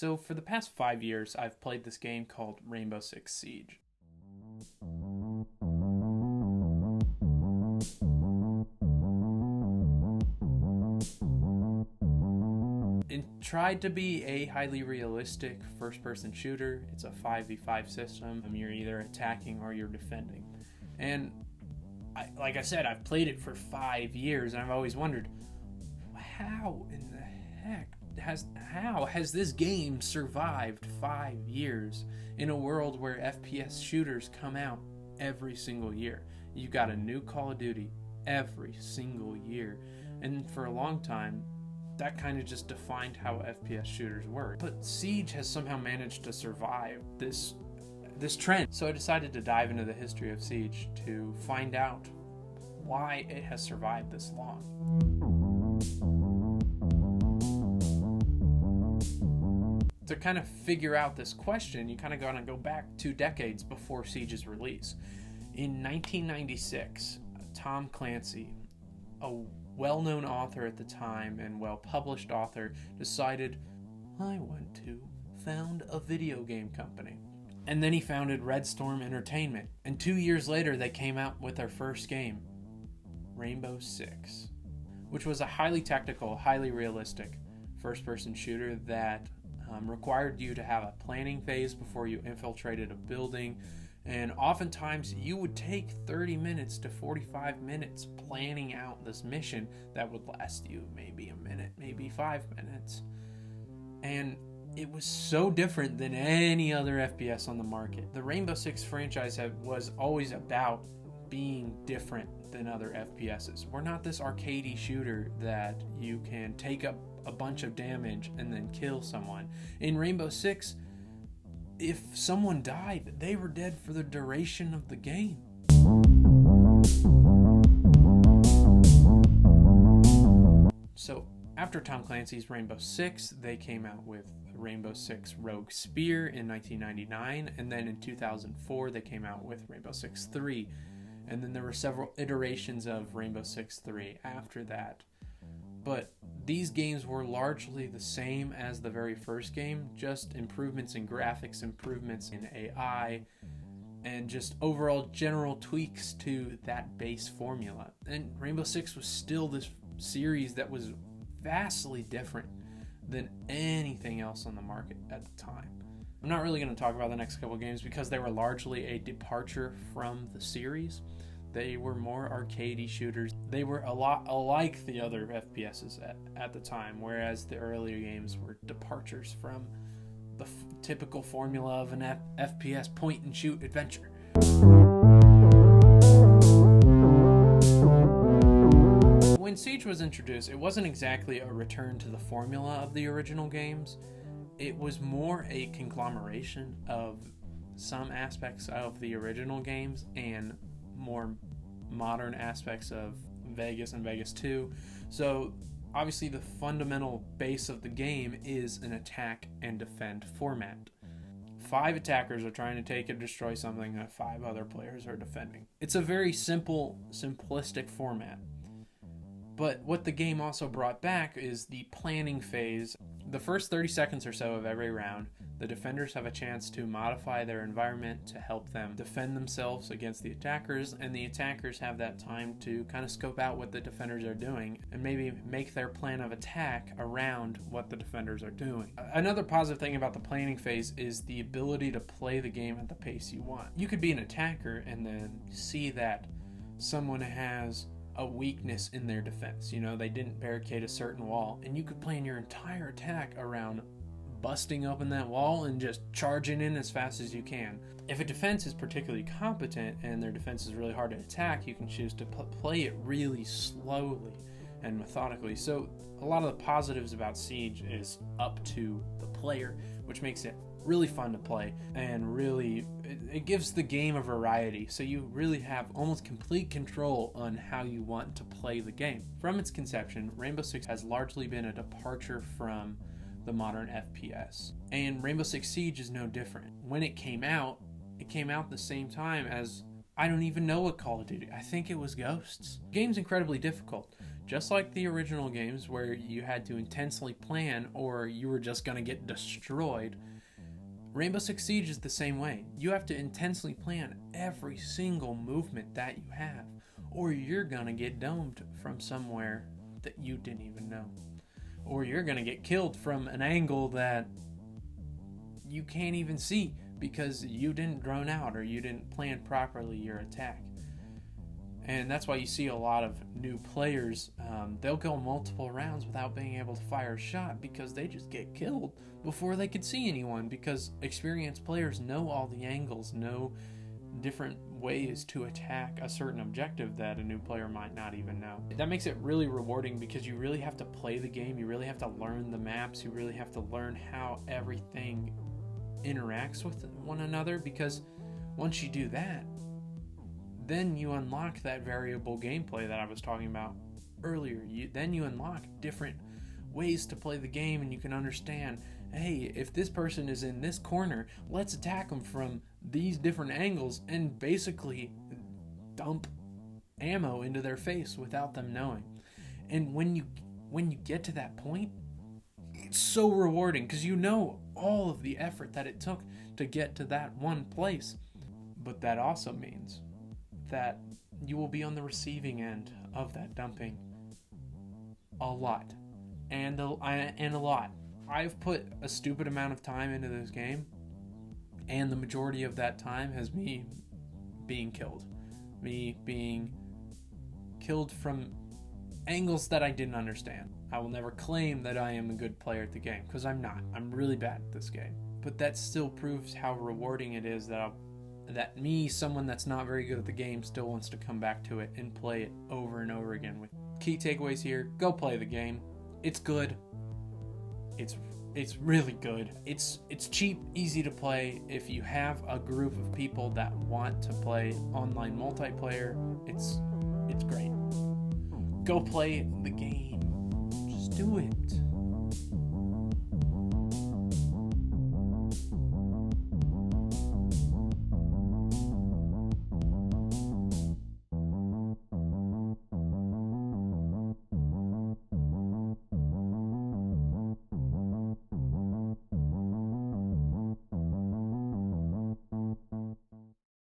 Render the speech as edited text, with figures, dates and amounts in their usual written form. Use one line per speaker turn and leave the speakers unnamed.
So for the past 5 years, I've played this game called Rainbow Six Siege. It tried to be a highly realistic first-person shooter. It's a 5v5 system. You're either attacking or you're defending. And like I said, I've played it for 5 years, and I've always wondered, how in the heck has this game survived 5 years in a world where FPS shooters come out every single year? You got a new Call of Duty every single year, and for a long time that kind of just defined how FPS shooters were. But Siege has somehow managed to survive this trend. So I decided to dive into the history of Siege to find out why it has survived this long. To kind of figure out this question, you kind of gotta go back 2 decades before Siege's release. In 1996, Tom Clancy, a well-known author at the time and well-published author, decided, I want to found a video game company. And then he founded Red Storm Entertainment. And 2 years later, they came out with their first game, Rainbow Six, which was a highly tactical, highly realistic first-person shooter that required you to have a planning phase before you infiltrated a building. And oftentimes you would take 30 minutes to 45 minutes planning out this mission that would last you maybe a minute, maybe 5 minutes. And it was so different than any other FPS on the market. The Rainbow Six franchise was always about being different than other FPSs. We're not this arcadey shooter that you can take up a bunch of damage and then kill someone. In Rainbow Six, if someone died, they were dead for the duration of the game. So after Tom Clancy's Rainbow Six, they came out with Rainbow Six Rogue Spear in 1999, and then in 2004 they came out with Rainbow Six 3, and then there were several iterations of Rainbow Six 3 after that. But these games were largely the same as the very first game, just improvements in graphics, improvements in AI, and just overall general tweaks to that base formula. And Rainbow Six was still this series that was vastly different than anything else on the market at the time. I'm not really going to talk about the next couple of games because they were largely a departure from the series. They were more arcadey shooters. They were a lot alike the other FPSs at the time, whereas the earlier games were departures from the typical formula of an FPS point-and-shoot adventure. When Siege was introduced, it wasn't exactly a return to the formula of the original games. It was more a conglomeration of some aspects of the original games and more modern aspects of Vegas and Vegas 2. So obviously the fundamental base of the game is an attack and defend format. 5 attackers are trying to take and destroy something that 5 other players are defending. It's a very simple, simplistic format. But what the game also brought back is the planning phase. The first 30 seconds or so of every round, the defenders have a chance to modify their environment to help them defend themselves against the attackers, and the attackers have that time to kind of scope out what the defenders are doing and maybe make their plan of attack around what the defenders are doing. Another positive thing about the planning phase is the ability to play the game at the pace you want. You could be an attacker and then see that someone has a weakness in their defense. You know, they didn't barricade a certain wall, and you could plan your entire attack around busting open that wall and just charging in as fast as you can. If a defense is particularly competent and their defense is really hard to attack, you can choose to play it really slowly and methodically. So a lot of the positives about Siege is up to the player, which makes it really fun to play, and really it gives the game a variety, so you really have almost complete control on how you want to play the game. From its conception, Rainbow Six has largely been a departure from the modern FPS, and Rainbow Six Siege is no different. When it came out the same time as, I don't even know what Call of Duty, I think it was Ghosts. The game's incredibly difficult. just like the original games where you had to intensely plan or you were just going to get destroyed. Rainbow Six Siege is the same way. You have to intensely plan every single movement that you have, or you're going to get domed from somewhere that you didn't even know. Or you're going to get killed from an angle that you can't even see because you didn't drone out or you didn't plan properly your attack. And that's why you see a lot of new players, they'll go multiple rounds without being able to fire a shot because they just get killed before they could see anyone, because experienced players know all the angles, know different ways to attack a certain objective that a new player might not even know. That makes it really rewarding because you really have to play the game, you really have to learn the maps, you really have to learn how everything interacts with one another, because once you do that, then you unlock that variable gameplay that I was talking about earlier. Then you unlock different ways to play the game, and you can understand, hey, if this person is in this corner, let's attack them from these different angles and basically dump ammo into their face without them knowing. And when you get to that point, it's so rewarding because you know all of the effort that it took to get to that one place. But that also means that you will be on the receiving end of that dumping a lot. And a lot. I've put a stupid amount of time into this game, and the majority of that time has me being killed. Me being killed from angles that I didn't understand. I will never claim that I am a good player at the game, because I'm not. I'm really bad at this game. But that still proves how rewarding it is that someone that's not very good at the game, still wants to come back to it and play it over and over again. With key takeaways here: go play the game. It's good. It's really good. It's cheap, easy to play. If you have a group of people that want to play online multiplayer, it's great. Go play the game. Just do it.